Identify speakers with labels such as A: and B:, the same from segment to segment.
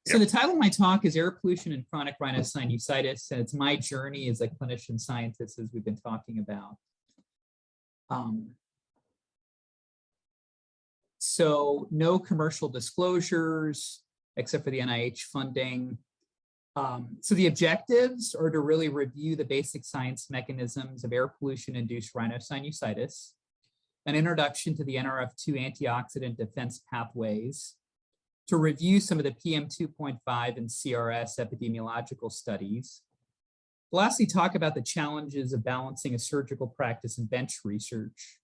A: So the title of my talk is Air Pollution and Chronic Rhinosinusitis, and it's my journey as a clinician scientist, as we've been talking about. So no commercial disclosures, except for the NIH funding. So the objectives are to really review the basic science mechanisms of air pollution-induced rhinosinusitis, an introduction to the NRF2 antioxidant defense pathways, to review some of the PM2.5 and CRS epidemiological studies. Lastly, talk about the challenges of balancing a surgical practice and bench research.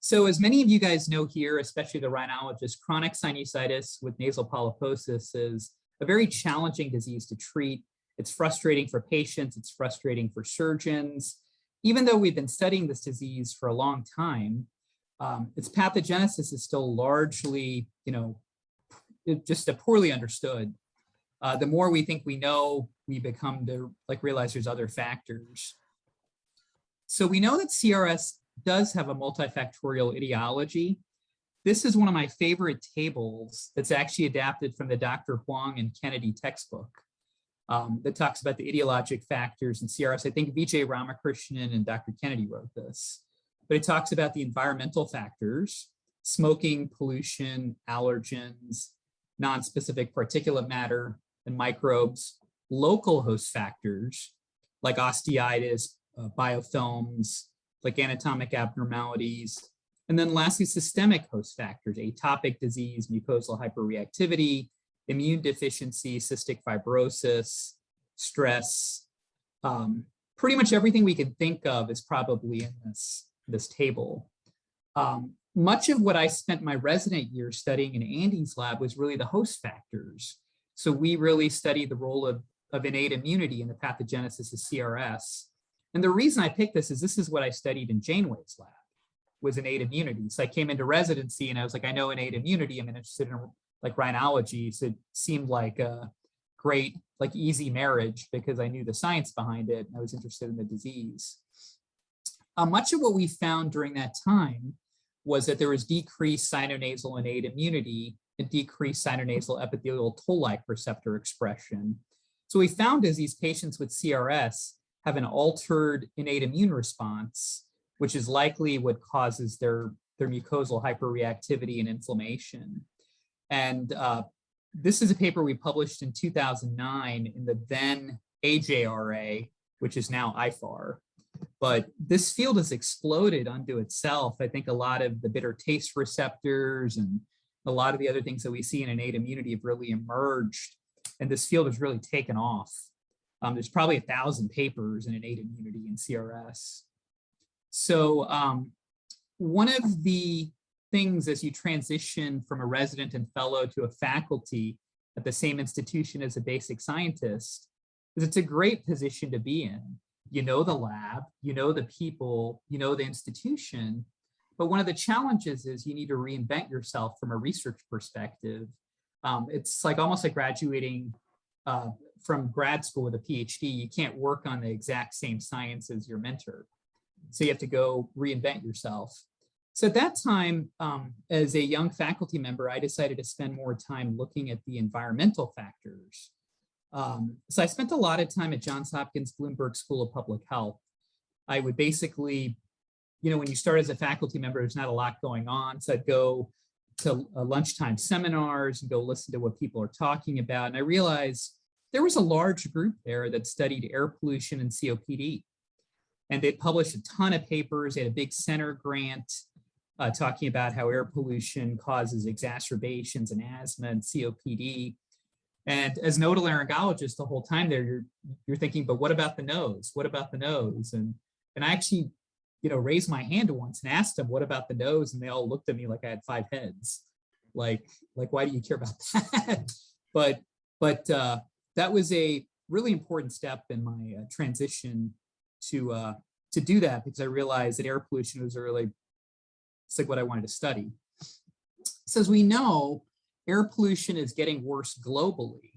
A: So as many of you guys know here, especially the rhinologists, chronic sinusitis with nasal polyposis is a very challenging disease to treat. It's frustrating for patients, it's frustrating for surgeons. Even though we've been studying this disease for a long time, its pathogenesis is still largely, just poorly understood. The more we think we know, we become to realize there's other factors. So we know that CRS does have a multifactorial etiology. This is one of my favorite tables that's actually adapted from the Dr. Huang and Kennedy textbook that talks about the etiologic factors in CRS. I think Vijay Ramakrishnan and Dr. Kennedy wrote this. But it talks about the environmental factors, smoking, pollution, allergens, non-specific particulate matter and microbes, local host factors like osteitis, biofilms, like anatomic abnormalities, and then lastly, systemic host factors, atopic disease, mucosal hyperreactivity, immune deficiency, cystic fibrosis, stress. Pretty much everything we can think of is probably in this table. Much of what I spent my resident year studying in Andy's lab was really the host factors. So we really studied the role of innate immunity in the pathogenesis of CRS. And the reason I picked this is what I studied in Janeway's lab, was innate immunity. So I came into residency and I was like, I know innate immunity, I'm interested in rhinology. So it seemed like a great, easy marriage because I knew the science behind it and I was interested in the disease. Much of what we found during that time was that there was decreased sinonasal innate immunity and decreased sinonasal epithelial toll-like receptor expression. So we found is these patients with CRS have an altered innate immune response, which is likely what causes their mucosal hyperreactivity and inflammation. And this is a paper we published in 2009 in the then AJRA, which is now IFAR. But this field has exploded unto itself. I think a lot of the bitter taste receptors and a lot of the other things that we see in innate immunity have really emerged. And this field has really taken off. There's probably 1,000 papers in innate immunity and CRS. So one of the things as you transition from a resident and fellow to a faculty at the same institution as a basic scientist is it's a great position to be in. You know the lab, you know the people, you know the institution, but one of the challenges is you need to reinvent yourself from a research perspective. It's almost like graduating from grad school with a PhD. You can't work on the exact same science as your mentor. So you have to go reinvent yourself. So at that time, as a young faculty member, I decided to spend more time looking at the environmental factors. So I spent a lot of time at Johns Hopkins Bloomberg School of Public Health. I would basically, when you start as a faculty member, there's not a lot going on. So I'd go to lunchtime seminars and go listen to what people are talking about. And I realized there was a large group there that studied air pollution and COPD. And they published a ton of papers. They had a big center grant talking about how air pollution causes exacerbations in asthma and COPD. And as an otolaryngologist, the whole time there, you're thinking, but what about the nose? What about the nose? And I actually, raised my hand once and asked them, what about the nose? And they all looked at me like I had 5 heads. Like why do you care about that? but that was a really important step in my transition to do that, because I realized that air pollution was it's what I wanted to study. So as we know, air pollution is getting worse globally.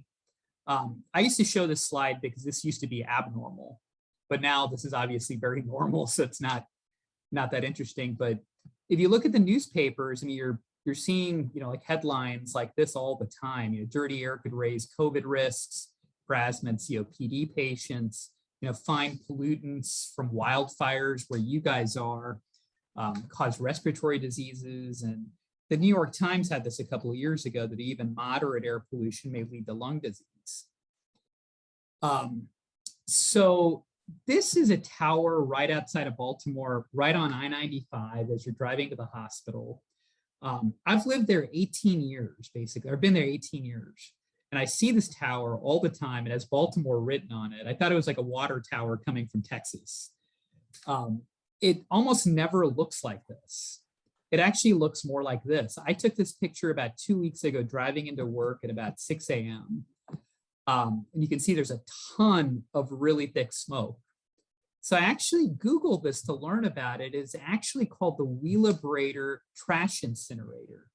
A: I used to show this slide because this used to be abnormal, but now this is obviously very normal, so it's not that interesting. But if you look at the newspapers, you're seeing, like headlines like this all the time. Dirty air could raise COVID risks for asthma and COPD patients. Fine pollutants from wildfires where you guys are cause respiratory diseases. And the New York Times had this a couple of years ago that even moderate air pollution may lead to lung disease. So this is a tower right outside of Baltimore, right on I-95 as you're driving to the hospital. I've lived there 18 years, basically. I've been there 18 years. And I see this tower all the time. It has Baltimore written on it. I thought it was like a water tower coming from Texas. It almost never looks like this. It actually looks more like this. I took this picture about 2 weeks ago, driving into work at about 6 a.m. And you can see there's a ton of really thick smoke. So I actually Googled this to learn about it. It's actually called the Wheelabrator Trash Incinerator.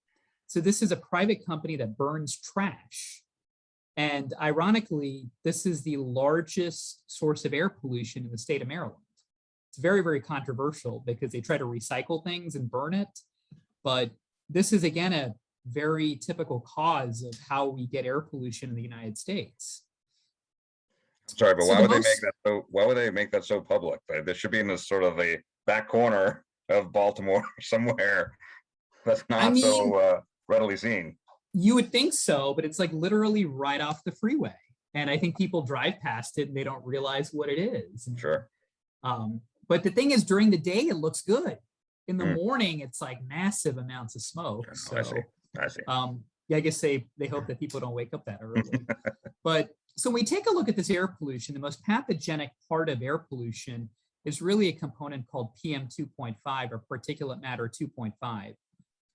A: So this is a private company that burns trash. And ironically, this is the largest source of air pollution in the state of Maryland. It's very, very controversial because they try to recycle things and burn it. But this is, again, a very typical cause of how we get air pollution in the United States.
B: Sorry, but why would they make that so? Why would they make that so public? This should be in this sort of a back corner of Baltimore somewhere that's not so readily seen.
A: You would think so, but it's like literally right off the freeway, and I think people drive past it and they don't realize what it is.
B: Sure.
A: But the thing is, during the day it looks good. In the morning, it's like massive amounts of smoke.
B: Sure.
A: So,
B: I see.
A: Yeah, I guess they hope that people don't wake up that early. But so when we take a look at this air pollution, the most pathogenic part of air pollution is really a component called PM2.5 or particulate matter 2.5.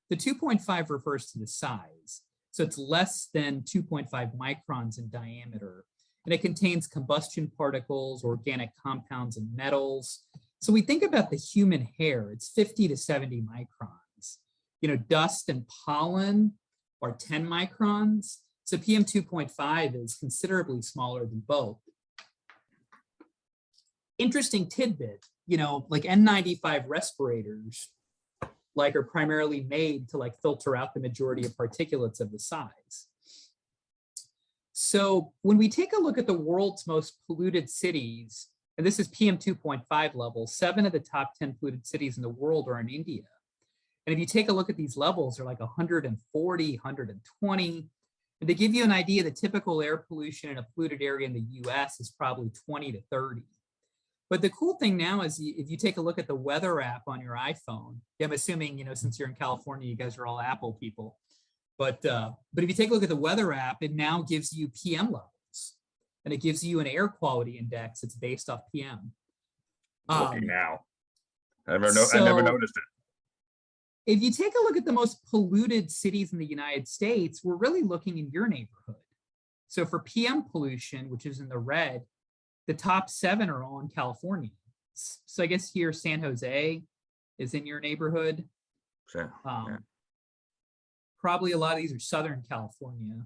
A: The 2.5 refers to the size. So it's less than 2.5 microns in diameter. And it contains combustion particles, organic compounds, and metals. So we think about the human hair, it's 50 to 70 microns. Dust and pollen are 10 microns. So PM 2.5 is considerably smaller than both. Interesting tidbit, like N95 respirators, are primarily made to filter out the majority of particulates of the size. So when we take a look at the world's most polluted cities, and this is PM 2.5 levels, 7 of the top 10 polluted cities in the world are in India. And if you take a look at these levels, they're like 140, 120. And to give you an idea, the typical air pollution in a polluted area in the US is probably 20 to 30. But the cool thing now is if you take a look at the weather app on your iPhone, I'm assuming, since you're in California, you guys are all Apple people. But if you take a look at the weather app, it now gives you PM levels. And it gives you an air quality index that's based off PM.
B: Looking now. I never noticed it.
A: If you take a look at the most polluted cities in the United States, we're really looking in your neighborhood. So for PM pollution, which is in the red, the top 7 are all in California. So I guess here San Jose is in your neighborhood.
B: Sure. Yeah.
A: Probably a lot of these are Southern California.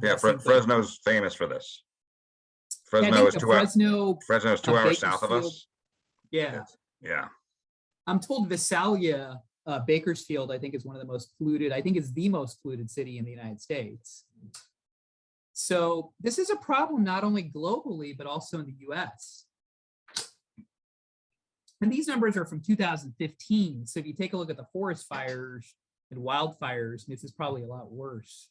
B: Yeah, Fresno's famous for this. Fresno is 2 hours south of us.
A: Yeah.
B: Yeah.
A: I'm told Visalia, Bakersfield, I think is one of the most polluted. I think it's the most polluted city in the United States. So this is a problem not only globally, but also in the US. And these numbers are from 2015. So if you take a look at the forest fires and wildfires, this is probably a lot worse.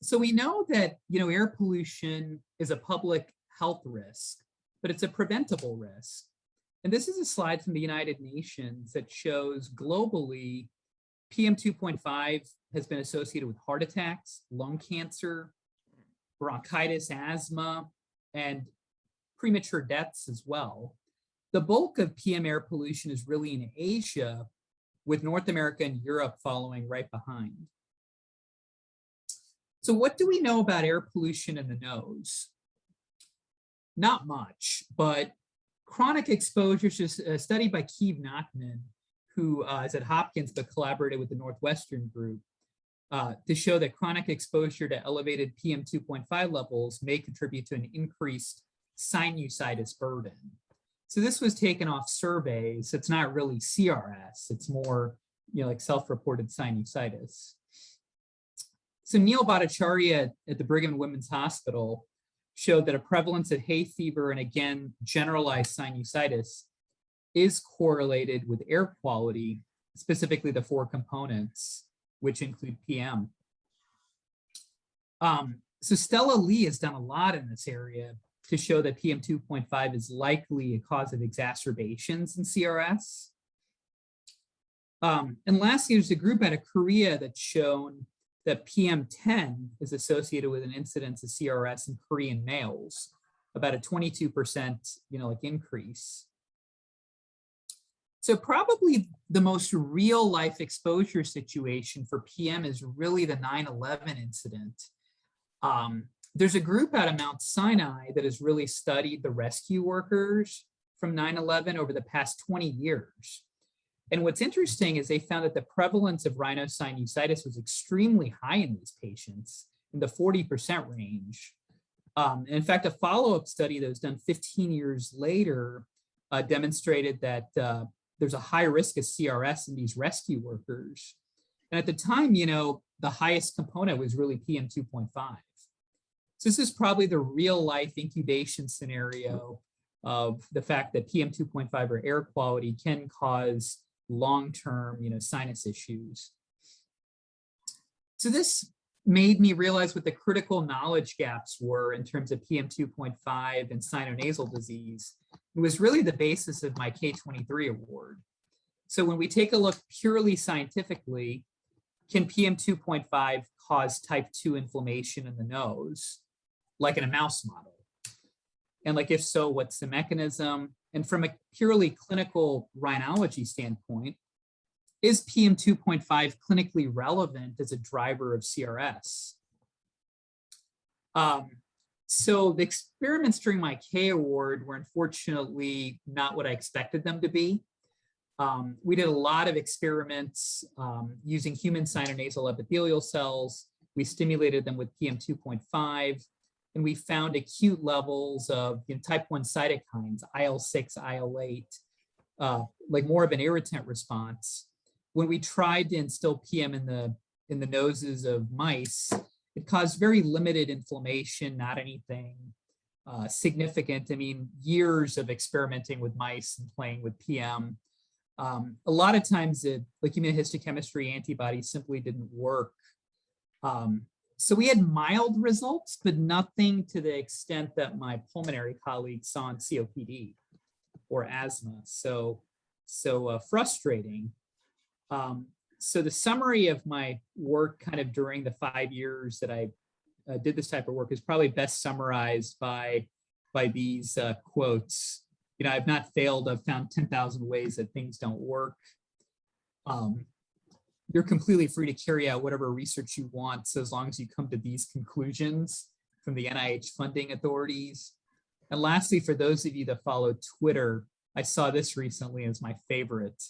A: So we know that, air pollution is a public health risk, but it's a preventable risk. And this is a slide from the United Nations that shows globally PM 2.5 has been associated with heart attacks, lung cancer, bronchitis, asthma, and premature deaths as well. The bulk of PM air pollution is really in Asia, with North America and Europe following right behind. So what do we know about air pollution in the nose? Not much, but chronic exposure is a study by Keeve Nachman, who is at Hopkins but collaborated with the Northwestern group to show that chronic exposure to elevated PM 2.5 levels may contribute to an increased sinusitis burden. So this was taken off surveys. It's not really CRS. It's more like self-reported sinusitis. So Neil Bhattacharya at the Brigham and Women's Hospital showed that a prevalence of hay fever and, again, generalized sinusitis is correlated with air quality, specifically the 4 components, which include PM. So Stella Lee has done a lot in this area to show that PM 2.5 is likely a cause of exacerbations in CRS. And lastly, there's a group out of Korea that's shown that PM10 is associated with an incidence of CRS in Korean males, about a 22%, increase. So probably the most real life exposure situation for PM is really the 9/11 incident. There's a group out of Mount Sinai that has really studied the rescue workers from 9/11 over the past 20 years. And what's interesting is they found that the prevalence of rhinosinusitis was extremely high in these patients, in the 40% range. And in fact, a follow-up study that was done 15 years later demonstrated that there's a high risk of CRS in these rescue workers. And at the time, the highest component was really PM 2.5. So this is probably the real life incubation scenario of the fact that PM 2.5 or air quality can cause long-term, sinus issues. So this made me realize what the critical knowledge gaps were in terms of PM 2.5 and sinonasal disease. It was really the basis of my K23 award. So when we take a look purely scientifically, can PM 2.5 cause type 2 inflammation in the nose, like in a mouse model? And if so, what's the mechanism? And from a purely clinical rhinology standpoint, is PM 2.5 clinically relevant as a driver of CRS? So the experiments during my K award were unfortunately not what I expected them to be. We did a lot of experiments using human sinonasal epithelial cells. We stimulated them with PM 2.5. And we found acute levels of type 1 cytokines, IL-6, IL-8, more of an irritant response. When we tried to instill PM in the noses of mice, it caused very limited inflammation, not anything significant. I mean, years of experimenting with mice and playing with PM. A lot of times, immunohistochemistry antibodies simply didn't work. So we had mild results, but nothing to the extent that my pulmonary colleagues saw in COPD or asthma. So frustrating. So the summary of my work kind of during the 5 years that I did this type of work is probably best summarized by these quotes. I've not failed. I've found 10,000 ways that things don't work. You're completely free to carry out whatever research you want, so as long as you come to these conclusions from the NIH funding authorities. And lastly, for those of you that follow Twitter, I saw this recently as my favorite.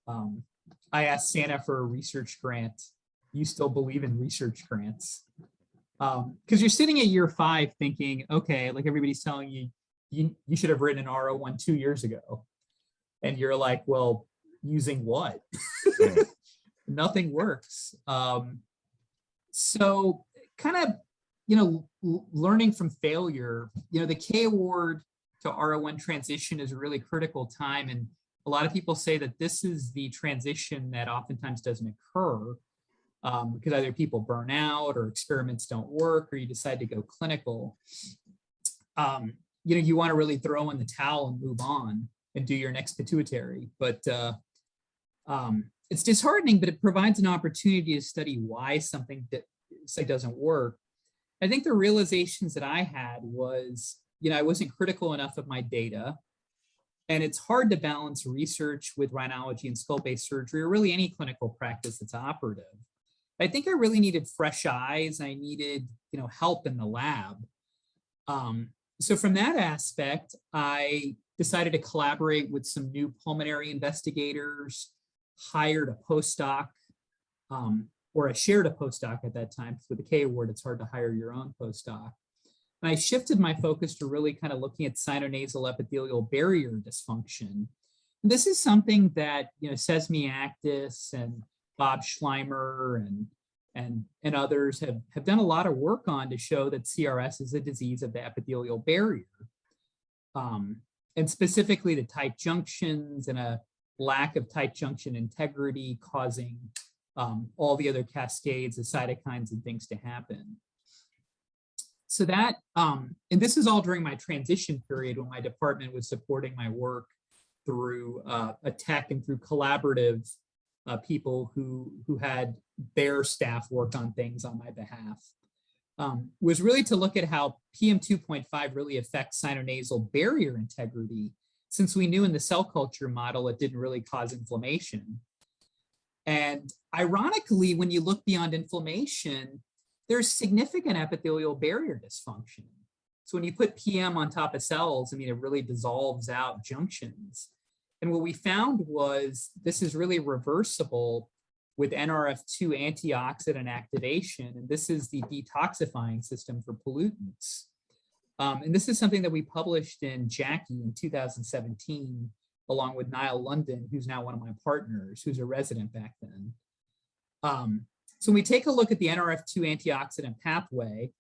A: I asked Santa for a research grant. You still believe in research grants? Because you're sitting at year 5 thinking, okay, everybody's telling you, you should have written an R01 2 years ago. And you're like, well, using what? Nothing works. So kind of, learning from failure, the K award to R01 transition is a really critical time. And a lot of people say that this is the transition that oftentimes doesn't occur because either people burn out or experiments don't work or you decide to go clinical. You want to really throw in the towel and move on and do your next pituitary. But it's disheartening, but it provides an opportunity to study why something doesn't work. I think the realizations that I had was, I wasn't critical enough of my data. And it's hard to balance research with rhinology and skull-based surgery, or really any clinical practice that's operative. I think I really needed fresh eyes. I needed, help in the lab. So from that aspect, I decided to collaborate with some new pulmonary investigators, hired a postdoc, or I shared a postdoc at that time. With the K award, it's hard to hire your own postdoc. And I shifted my focus to really kind of looking at sinonasal epithelial barrier dysfunction. This is something that, Sesame Actis and Bob Schleimer and others have done a lot of work on to show that CRS is a disease of the epithelial barrier. And specifically the tight junctions and a lack of tight junction integrity causing all the other cascades of cytokines and things to happen. So that, and this is all during my transition period when my department was supporting my work through a tech and through collaborative people who had their staff work on things on my behalf, was really to look at how PM 2.5 really affects sinonasal barrier integrity, since we knew in the cell culture model it didn't really cause inflammation. And ironically, when you look beyond inflammation, there's significant epithelial barrier dysfunction. So when you put PM on top of cells, it really dissolves out junctions. And what we found was this is really reversible with NRF2 antioxidant activation. And this is the detoxifying system for pollutants. And this is something that we published in JACI in 2017, along with Niall London, who's now one of my partners, who's a resident back then. So when we take a look at the NRF2 antioxidant pathway,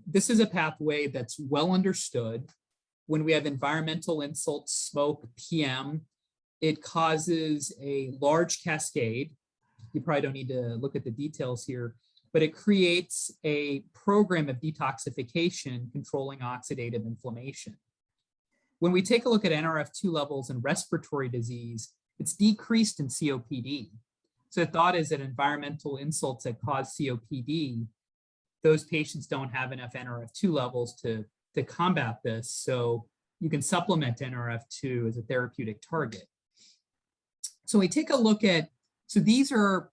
A: this is a pathway that's well understood. When we have environmental insults, smoke, PM, it causes a large cascade. You probably don't need to look at the details here, but it creates a program of detoxification controlling oxidative inflammation. When we take a look at NRF2 levels in respiratory disease, it's decreased in COPD. So the thought is that environmental insults that cause COPD, those patients don't have enough NRF2 levels to combat this. So you can supplement NRF2 as a therapeutic target. So we take a look at, so these are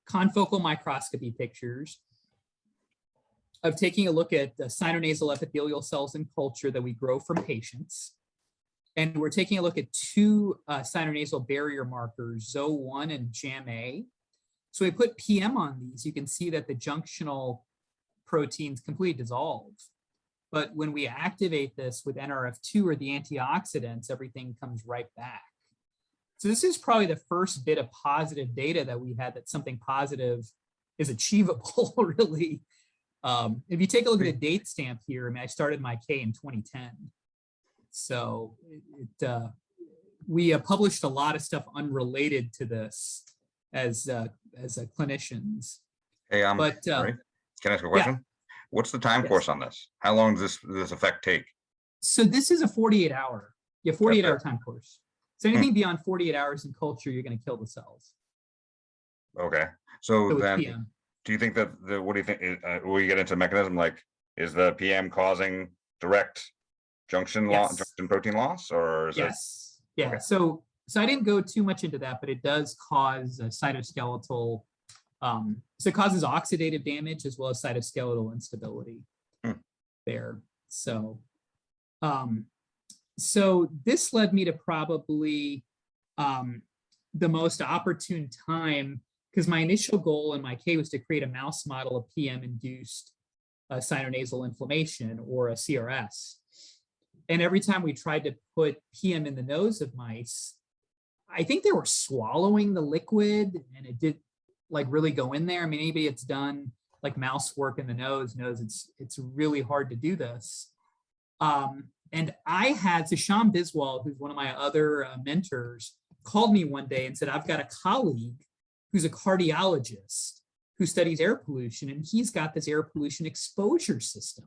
A: confocal microscopy pictures of taking a look at the sinonasal epithelial cells in culture that we grow from patients. And we're taking a look at two sinonasal barrier markers, ZO1 and JAM-A. So we put PM on these, you can see that the junctional proteins completely dissolve. But when we activate this with NRF2 or the antioxidants, everything comes right back. So this is probably the first bit of positive data that we had that something positive is achievable, really. If you take a look at the date stamp here, I started my K in 2010. So we published a lot of stuff unrelated to this as clinicians. Hey,
B: sorry. Can I ask a question? Yeah. What's the time course on this? How long does this effect take?
A: So this is a 48-hour, 48-hour time course. So anything beyond 48 hours in culture, you're going to kill the cells.
B: Okay. So then, do you think that what do you think? Will you get into the mechanism? Like, is the PM causing direct junction loss, junction protein loss, or is it?
A: Yeah. Okay. So I didn't go too much into that, but it does cause a cytoskeletal. So it causes oxidative damage as well as cytoskeletal instability there. So, so this led me to probably the most opportune time, because my initial goal in my K was to create a mouse model of PM-induced sinonasal inflammation, or a CRS. And every time we tried to put PM in the nose of mice, I think they were swallowing the liquid, and it did really go in there. Anybody that's done mouse work in the nose knows it's really hard to do this. And I had, so Sham Biswal, who's one of my other mentors, called me one day and said, I've got a colleague who's a cardiologist who studies air pollution, and he's got this air pollution exposure system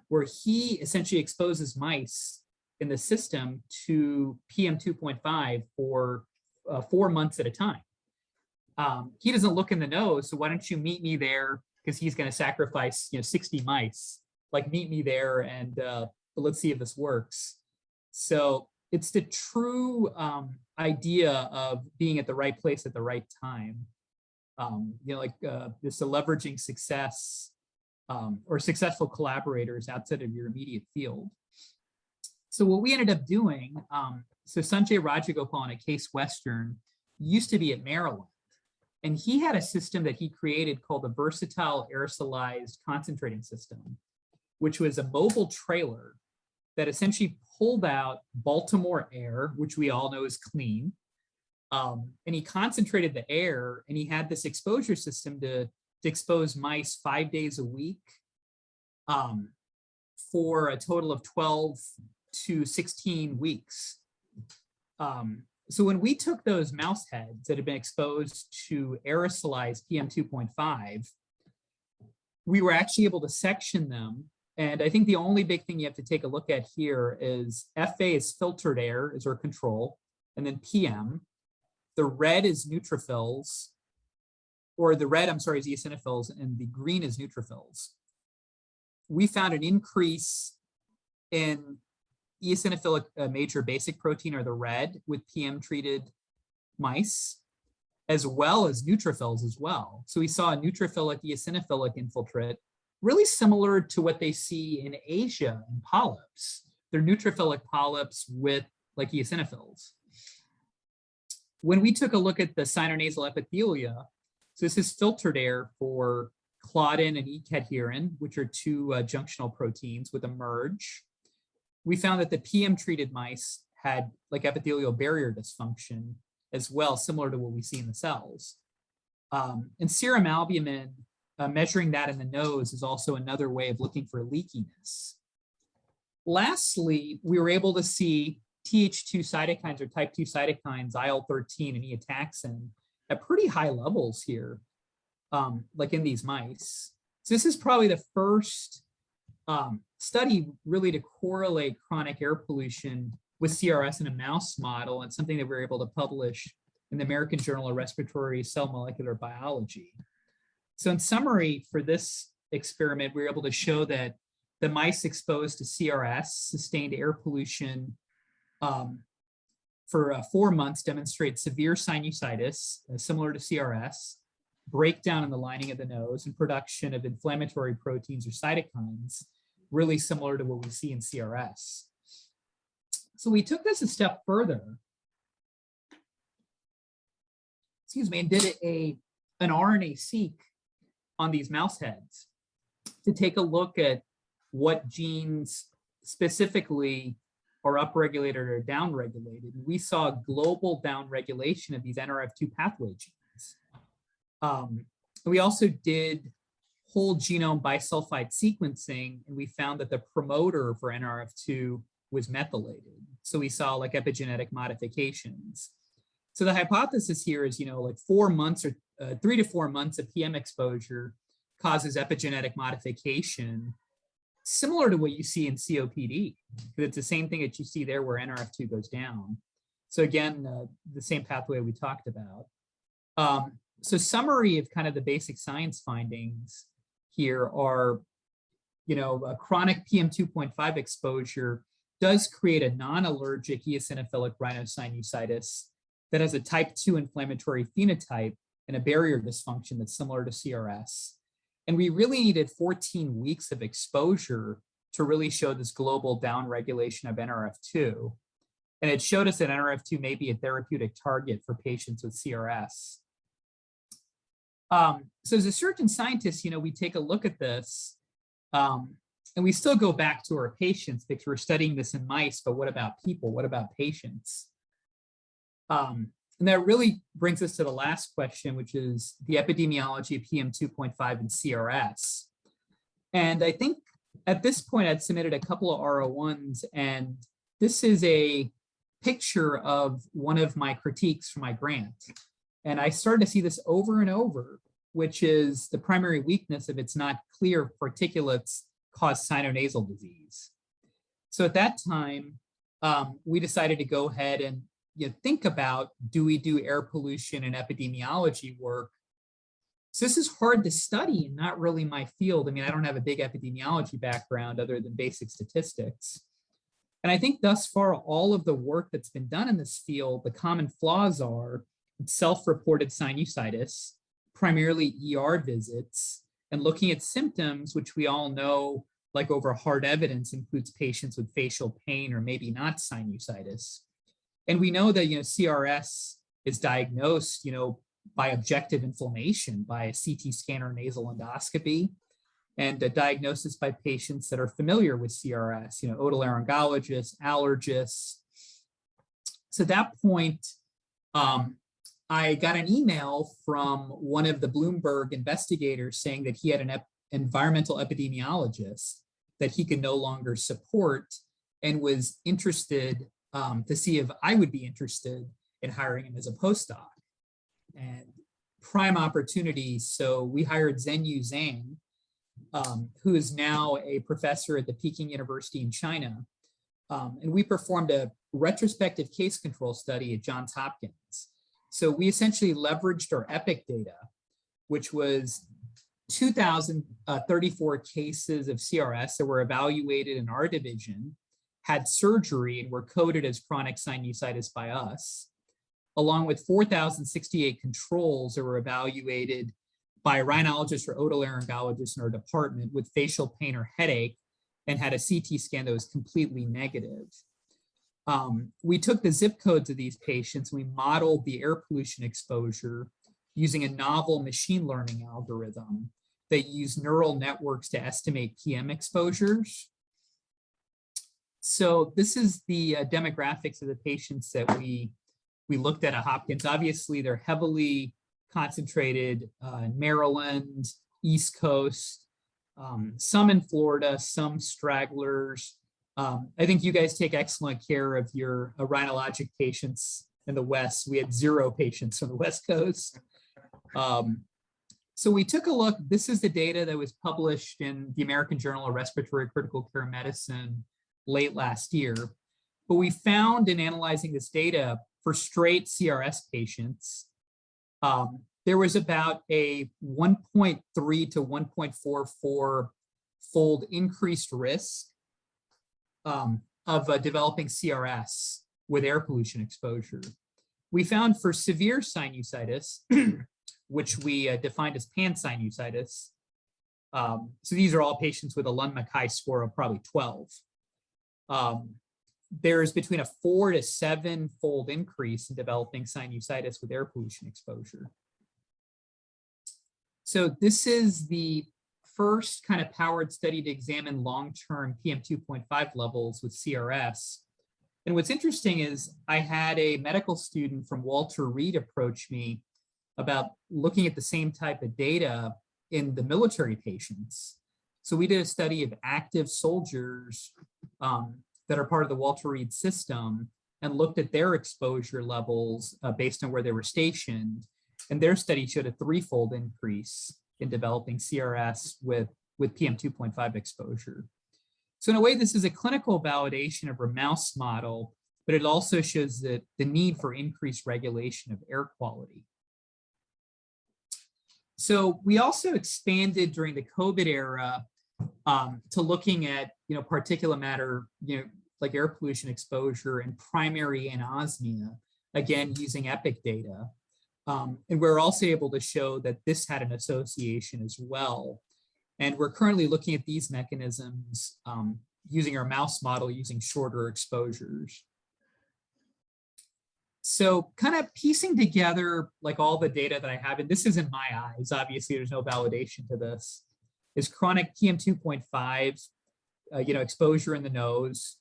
A: where he essentially exposes mice in the system to PM 2.5 for 4 months at a time. He doesn't look in the nose, so why don't you meet me there? Because he's going to sacrifice 60 mice. Meet me there, and let's see if this works. So it's the true idea of being at the right place at the right time. This leveraging success or successful collaborators outside of your immediate field. So what we ended up doing, so Sanjay Rajagopal at Case Western used to be at Maryland. And he had a system that he created called the Versatile Aerosolized Concentrating System, which was a mobile trailer that essentially pulled out Baltimore air, which we all know is clean. And he concentrated the air, and he had this exposure system to expose mice 5 days a week for a total of 12 to 16 weeks. So when we took those mouse heads that had been exposed to aerosolized PM2.5, we were actually able to section them. And I think the only big thing you have to take a look at here is FA is filtered air, is our control, and then PM. The red is neutrophils, or the red, I'm sorry, is eosinophils, and the green is neutrophils. We found an increase in eosinophilic major basic protein, or the red, with PM-treated mice, as well as neutrophils as well. So we saw a neutrophilic eosinophilic infiltrate, really similar to what they see in Asia in polyps. They're neutrophilic polyps with like eosinophils. When we took a look at the sinonasal epithelia, so this is filtered air for claudin and E-cadherin, which are two junctional proteins with a merge. We found that the PM-treated mice had like epithelial barrier dysfunction as well, similar to what we see in the cells. And serum albumin, measuring that in the nose, is also another way of looking for leakiness. Lastly, we were able to see Th2 cytokines, or type 2 cytokines, IL-13 and eotaxin, at pretty high levels here, like in these mice. So this is probably the first study really to correlate chronic air pollution with CRS in a mouse model, and something that we were able to publish in the American Journal of Respiratory Cell Molecular Biology. So in summary, for this experiment, we were able to show that the mice exposed to CRS sustained air pollution for 4 months demonstrate severe sinusitis, similar to CRS, breakdown in the lining of the nose, and production of inflammatory proteins or cytokines, really similar to what we see in CRS. So we took this a step further, and did an RNA-seq on these mouse heads to take a look at what genes specifically are upregulated or downregulated. We saw global downregulation of these NRF2 pathway genes. We also did whole genome bisulfite sequencing, and we found that the promoter for NRF2 was methylated. So we saw like epigenetic modifications. So the hypothesis here is, like 4 months or 3 to 4 months of PM exposure causes epigenetic modification, similar to what you see in COPD. It's the same thing that you see there where NRF2 goes down. So again, the same pathway we talked about. So summary of kind of the basic science findings here are, chronic PM2.5 exposure does create a non-allergic eosinophilic rhinosinusitis that has a type 2 inflammatory phenotype and a barrier dysfunction that's similar to CRS. And we really needed 14 weeks of exposure to really show this global downregulation of NRF2. And it showed us that NRF2 may be a therapeutic target for patients with CRS. So as a surgeon scientist, we take a look at this, and we still go back to our patients because we're studying this in mice, but what about people? What about patients? And that really brings us to the last question, which is the epidemiology of PM2.5 and CRS. And I think at this point, I'd submitted a couple of R01s, and this is a picture of one of my critiques for my grant. And I started to see this over and over, which is the primary weakness of it's not clear particulates cause sinonasal disease. So at that time, we decided to go ahead and think about, do we do air pollution and epidemiology work? So this is hard to study and not really my field. I mean, I don't have a big epidemiology background other than basic statistics. And I think thus far, all of the work that's been done in this field, the common flaws are self-reported sinusitis, primarily ER visits, and looking at symptoms, which we all know, like over hard evidence, includes patients with facial pain or maybe not sinusitis. And we know that, CRS is diagnosed, by objective inflammation, by a CT scan or nasal endoscopy. and a diagnosis by patients that are familiar with CRS, otolaryngologists, allergists. So at that point, I got an email from one of the Bloomberg investigators saying that he had an environmental epidemiologist that he could no longer support and was interested to see if I would be interested in hiring him as a postdoc. And prime opportunity, so we hired Zhenyu Zhang, who is now a professor at the Peking University in China. And we performed a retrospective case control study at Johns Hopkins. So we essentially leveraged our EPIC data, which was 2,034 cases of CRS that were evaluated in our division, had surgery, and were coded as chronic sinusitis by us, along with 4,068 controls that were evaluated by a rhinologist or otolaryngologist in our department with facial pain or headache and had a CT scan that was completely negative. We took the zip codes of these patients, we modeled the air pollution exposure using a novel machine learning algorithm that used neural networks to estimate PM exposures. So this is the demographics of the patients that we looked at Hopkins. Obviously, they're heavily concentrated in Maryland, East Coast, some in Florida, some stragglers. I think you guys take excellent care of your rhinologic patients in the West. We had 0 patients from the West Coast. So we took a look. This is the data that was published in the American Journal of Respiratory Critical Care Medicine late last year. But we found in analyzing this data for straight CRS patients, there was about a 1.3 to 1.44 fold increased risk of developing CRS with air pollution exposure. We found for severe sinusitis, which we defined as pansinusitis, so these are all patients with a Lund-Mackay score of probably 12. There's between a 4 to 7 fold increase in developing sinusitis with air pollution exposure. So this is the first kind of powered study to examine long-term PM2.5 levels with CRS. And what's interesting is I had a medical student from Walter Reed approach me about looking at the same type of data in the military patients. So we did a study of active soldiers that are part of the Walter Reed system and looked at their exposure levels based on where they were stationed. And their study showed a 3-fold increase in developing CRS with PM2.5 exposure. So in a way, this is a clinical validation of our mouse model, but it also shows that the need for increased regulation of air quality. So we also expanded during the COVID era to looking at, particulate matter, like air pollution exposure and primary anosmia, again, using EPIC data. And we're also able to show that this had an association as well. And we're currently looking at these mechanisms using our mouse model using shorter exposures. So kind of piecing together like all the data that I have, and this is in my eyes, obviously there's no validation to this, is chronic PM2.5, exposure in the nose,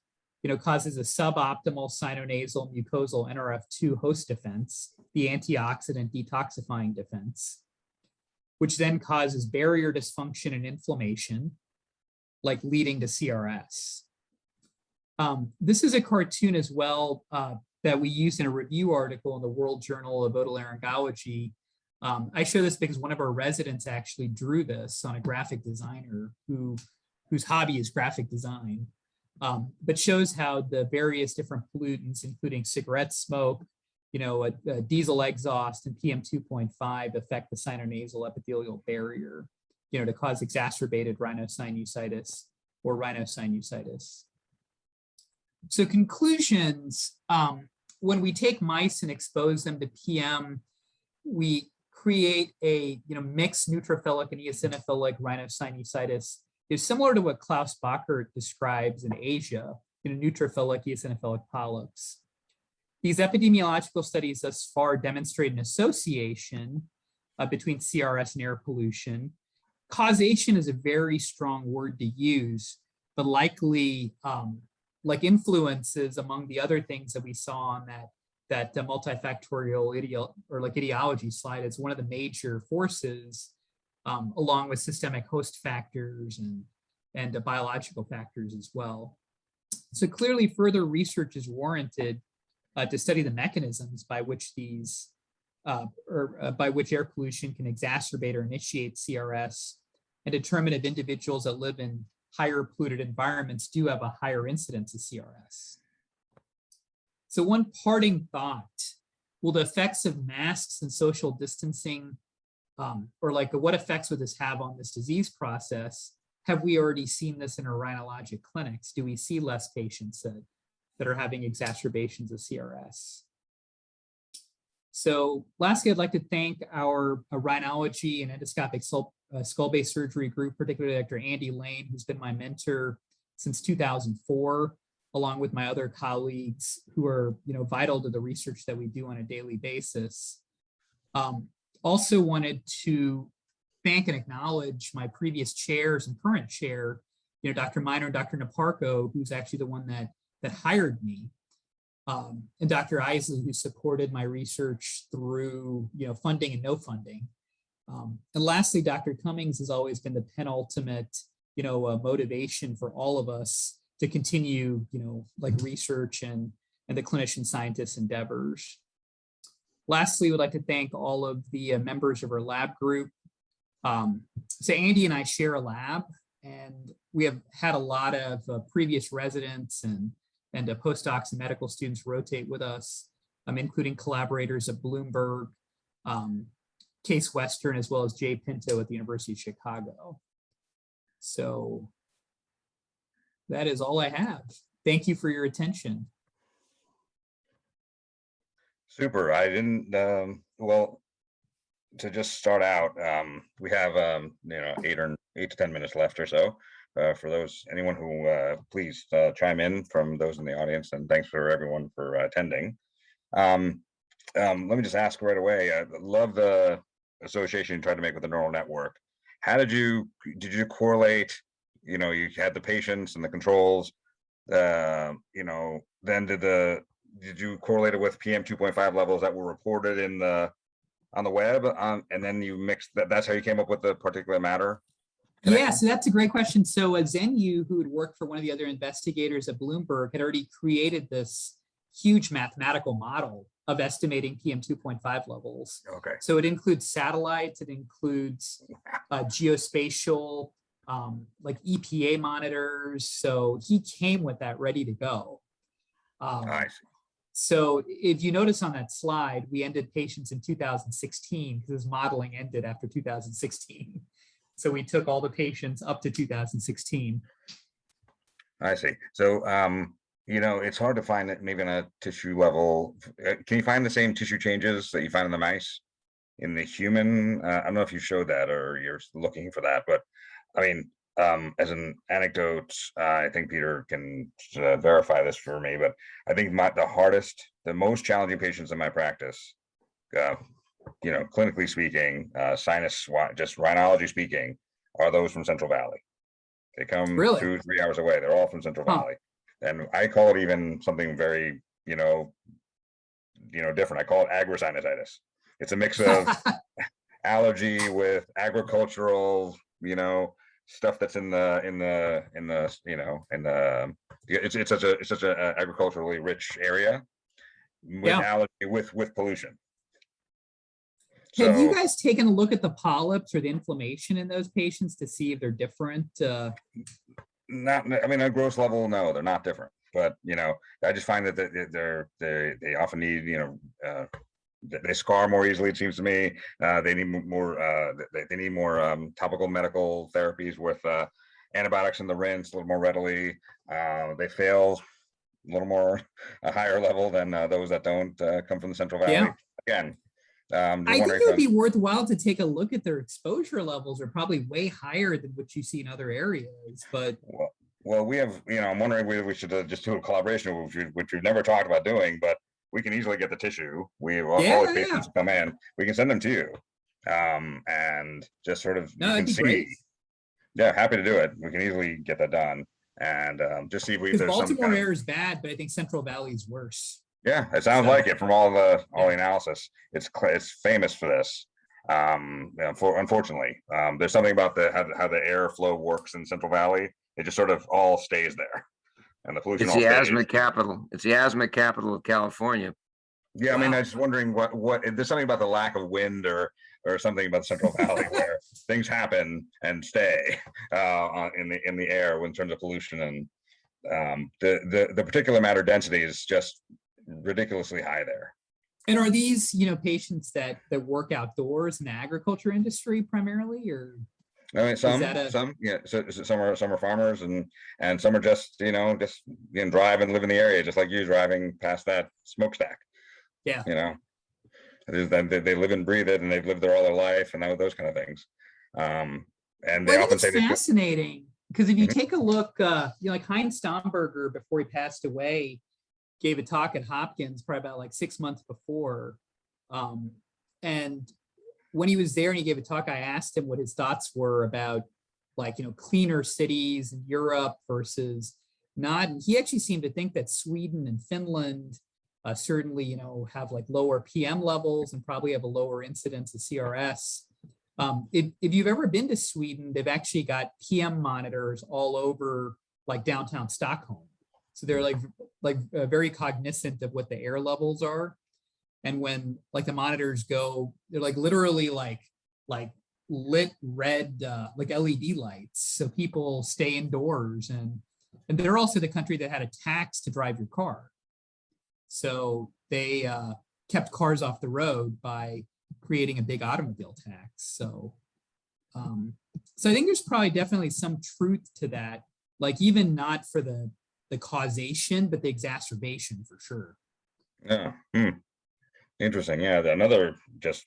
A: causes a suboptimal sinonasal mucosal NRF2 host defense, the antioxidant detoxifying defense, which then causes barrier dysfunction and inflammation, like leading to CRS. This is a cartoon as well that we used in a review article in the World Journal of Otolaryngology. I show this because one of our residents actually drew this on a graphic designer whose hobby is graphic design, but shows how the various different pollutants, including cigarette smoke, diesel exhaust and PM2.5 affect the sinonasal epithelial barrier, to cause exacerbated rhinosinusitis or rhinosinusitis. So conclusions, when we take mice and expose them to PM, we create a mixed neutrophilic and eosinophilic rhinosinusitis. It's similar to what Klaus Bachert describes in Asia, neutrophilic eosinophilic polyps. These epidemiological studies thus far demonstrate an association between CRS and air pollution. causation is a very strong word to use, but likely like influences among the other things that we saw on that multifactorial etiology slide is one of the major forces, along with systemic host factors and biological factors as well. So clearly further research is warranted to study the mechanisms by which these by which air pollution can exacerbate or initiate CRS, and determine if individuals that live in higher polluted environments do have a higher incidence of CRS. So one parting thought, will the effects of masks and social distancing, or like what effects would this have on this disease process? Have we already seen this in our rhinologic clinics? Do we see less patients that are having exacerbations of CRS? So lastly, I'd like to thank our rhinology and endoscopic skull-based surgery group, particularly Dr. Andy Lane, who's been my mentor since 2004, along with my other colleagues who are vital to the research that we do on a daily basis. Also wanted to thank and acknowledge my previous chairs and current chair, Dr. Miner and Dr. Naparko, who's actually the one that hired me, and Dr. Isley, who supported my research through funding and no funding. And lastly, Dr. Cummings has always been the penultimate motivation for all of us to continue like research and the clinician-scientist endeavors. Lastly, we'd like to thank all of the members of our lab group. So Andy and I share a lab, and we have had a lot of previous residents and postdocs and medical students rotate with us, including collaborators at Bloomberg, Case Western, as well as Jay Pinto at the University of Chicago. So that is all I have. Thank you for your attention.
B: Super. I didn't, well, to just start out, we have, 8 to 10 minutes left or so. For anyone who, please chime in from those in the audience, and thanks for everyone for attending. Let me just ask right away, I love the association you tried to make with the neural network. How did you correlate, you had the patients and the controls, then did you correlate it with PM 2.5 levels that were reported on the web, and then you mixed that's how you came up with the particulate matter?
A: Yeah, so that's a great question. So Zenu, who had worked for one of the other investigators at Bloomberg, had already created this huge mathematical model of estimating PM 2.5 levels.
B: Okay.
A: So it includes satellites, it includes geospatial, like EPA monitors. So he came with that ready to go.
B: I see.
A: So if you notice on that slide, we ended patients in 2016 because his modeling ended after 2016. So we took all the patients up to 2016.
B: I see. So, it's hard to find it maybe on a tissue level. Can you find the same tissue changes that you find in the mice in the human? I don't know if you showed that or you're looking for that, but I mean, as an anecdote, I think Peter can verify this for me, but I think the most challenging patients in my practice, clinically speaking, just rhinology speaking, are those from Central Valley. They come 2-3 hours away. They're all from Central Valley. And I call it even something very, different. I call it Aerosolized. It's a mix of allergy with agricultural, stuff that's it's such a agriculturally rich area with allergy with pollution.
A: Have you guys taken a look at the polyps or the inflammation in those patients to see if they're different?
B: At gross level, no, they're not different. But I just find that they often need they scar more easily. It seems to me they need more topical medical therapies with antibiotics in the rinse a little more readily. They fail a little more a higher level than those that don't come from the Central Valley. Again.
A: I think it would be worthwhile to take a look at their exposure levels are probably way higher than what you see in other areas, but
B: well we have, I'm wondering whether we should just do a collaboration, which we've never talked about doing, but we can easily get the tissue. We all the patients come in, we can send them to you. and just sort of,
A: No,
B: you
A: that'd
B: can
A: be
B: see,
A: great.
B: yeah, happy to do it. We can easily get that done. And just see if
A: Because
B: there's some
A: Baltimore
B: kind of,
A: air is bad, but I think Central Valley is worse.
B: yeah, it sounds
A: So
B: like it from all the
A: yeah.
B: analysis. It's famous for this. Unfortunately, there's something about how the airflow works in Central Valley. It just sort of all stays there, and the pollution
C: It's
B: all
C: the
B: stays.
C: asthma capital. It's the asthma capital of California.
B: Yeah, I mean,
A: Wow.
B: I'm just wondering what there's something about the lack of wind or something about Central Valley where things happen and stay in the air in terms of pollution, and the particular matter density is just ridiculously high there.
A: And are these, patients that work outdoors in the agriculture industry primarily, or
B: I mean, some yeah, so some are farmers, and some are just drive and live in the area, just like you driving past that smokestack.
A: yeah?
B: They live and breathe it, and they've lived there all their life, and those kind of things. And they
A: Well, I
B: often
A: think
B: say
A: it's fascinating because if you
B: Mhm.
A: take a look, like Heinz Stomberger, before he passed away, gave a talk at Hopkins probably about like 6 months before. And when he was there and he gave a talk, I asked him what his thoughts were about cleaner cities in Europe versus not. And he actually seemed to think that Sweden and Finland certainly, have like lower PM levels and probably have a lower incidence of CRS. If you've ever been to Sweden, they've actually got PM monitors all over like downtown Stockholm. So they're very cognizant of what the air levels are. And when like the monitors go, they're like literally like lit red, like LED lights. So people stay indoors, and they're also the country that had a tax to drive your car. So they kept cars off the road by creating a big automobile tax. So I think there's probably definitely some truth to that, like even not for the causation, but the exacerbation for sure.
B: Yeah. Interesting. Yeah. Another just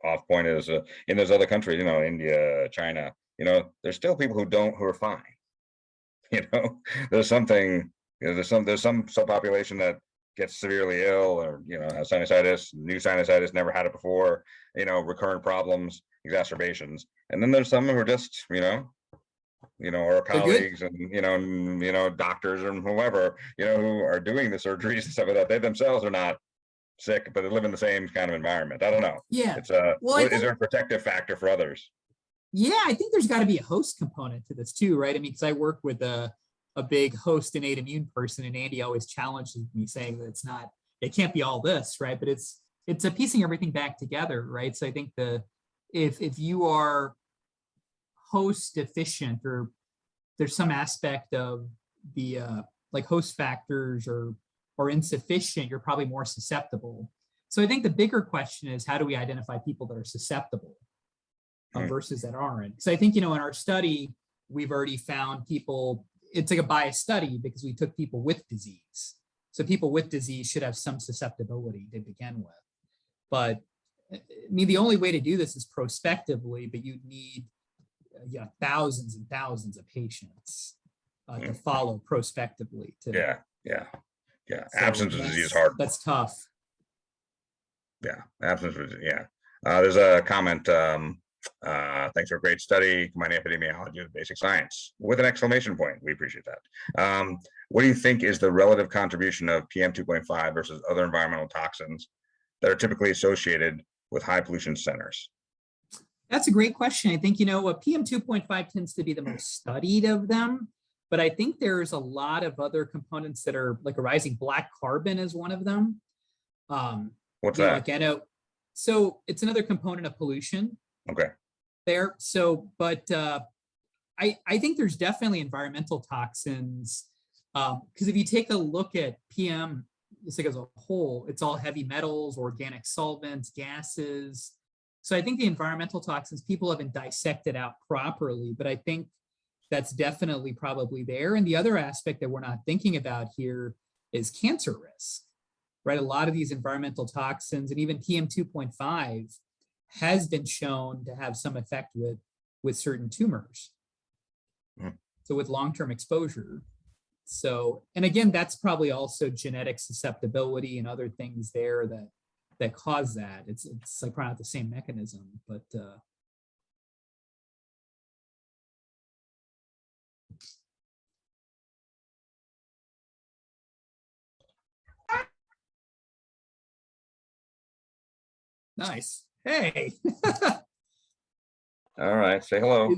B: off point is in those other countries, India, China, there's still people who are fine. There's something, there's some subpopulation that gets severely ill, or has sinusitis, new sinusitis, never had it before, recurrent problems, exacerbations, and then there's some who are just our colleagues and doctors and whoever who are doing the surgeries and stuff like that. They themselves are not sick, but they live in the same kind of environment. I don't know.
A: Yeah.
B: It's is there a protective factor for others?
A: Yeah, I think there's got to be a host component to this too, right? I mean, because I work with a big host innate immune person, and Andy always challenges me saying that it can't be all this, right? But it's a piecing everything back together, right? So I think if you are host deficient, or there's some aspect of the like host factors or insufficient, you're probably more susceptible. So I think the bigger question is, how do we identify people that are susceptible versus that aren't? Because I think, in our study, we've already found people, it's like a biased study because we took people with disease. So people with disease should have some susceptibility to begin with. But I mean, the only way to do this is prospectively, but you need thousands and thousands of patients to follow prospectively.
B: Yeah.
A: So
B: Absence of disease is hard.
A: That's tough.
B: Yeah, absence of disease. Yeah. There's a comment. Thanks for a great study, combining epidemiology with basic science, with an exclamation point. We appreciate that. What do you think is the relative contribution of PM 2.5 versus other environmental toxins that are typically associated with high pollution centers?
A: That's a great question. I think, PM 2.5 tends to be the most studied of them, but I think there's a lot of other components that are like arising. Black carbon is one of them.
B: What's that?
A: So it's another component of pollution.
B: Okay.
A: There. So, but I think there's definitely environmental toxins, because if you take a look at PM, it's like as a whole, it's all heavy metals, organic solvents, gases. So I think the environmental toxins, people haven't dissected out properly, but I think that's definitely probably there. And the other aspect that we're not thinking about here is cancer risk, right? A lot of these environmental toxins, and even PM 2.5 has been shown to have some effect with certain tumors. So with long-term exposure. So, and again, that's probably also genetic susceptibility and other things there that that cause that. It's like probably not the same mechanism, but nice. Hey,
B: All right, say hello.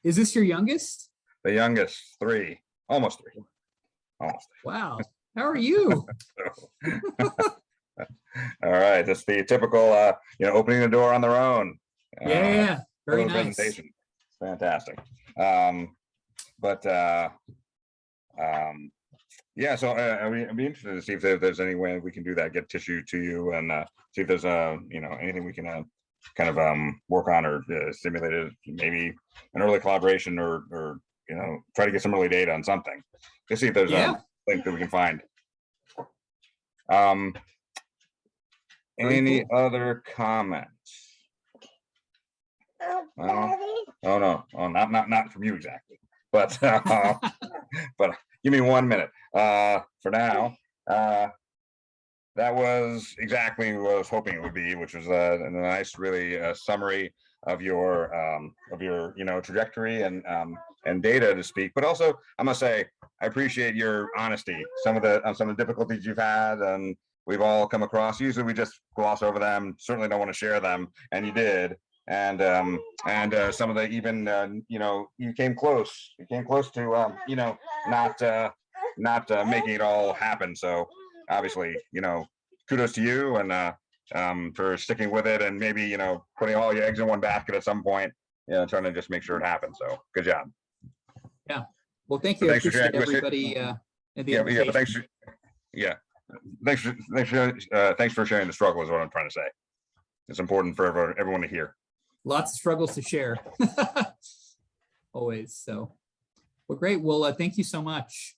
A: is this your youngest?
B: The youngest, 3, almost 3. Almost.
A: Wow. How are you?
B: All right, that's the typical, opening the door on their own.
A: Yeah, very
B: little
A: nice.
B: presentation. Fantastic. Yeah, so I'd be interested to see if there's any way we can do that, get tissue to you, and see if there's anything we can kind of work on or stimulate it, maybe an early collaboration or try to get some early data on something to see if there's a link that we can find. Any other comments? Oh no, not from you exactly, but but give me 1 minute. For now, that was exactly what I was hoping it would be, which was a nice, really summary of your trajectory and data to speak. But also, I must say, I appreciate your honesty. Some of the difficulties you've had, and we've all come across. Usually, we just gloss over them. Certainly don't want to share them, and you did. And some of the even you came close. You came close to not making it all happen. So obviously, kudos to you and for sticking with it and maybe putting all your eggs in one basket at some point. Trying to just make sure it happens. So good job.
A: Yeah. Well, thank you. I appreciate everybody.
B: Thanks for sharing the struggle is what I'm trying to say. It's important for everyone to hear.
A: Lots of struggles to share. Always. So, well, great. Well, thank you so much.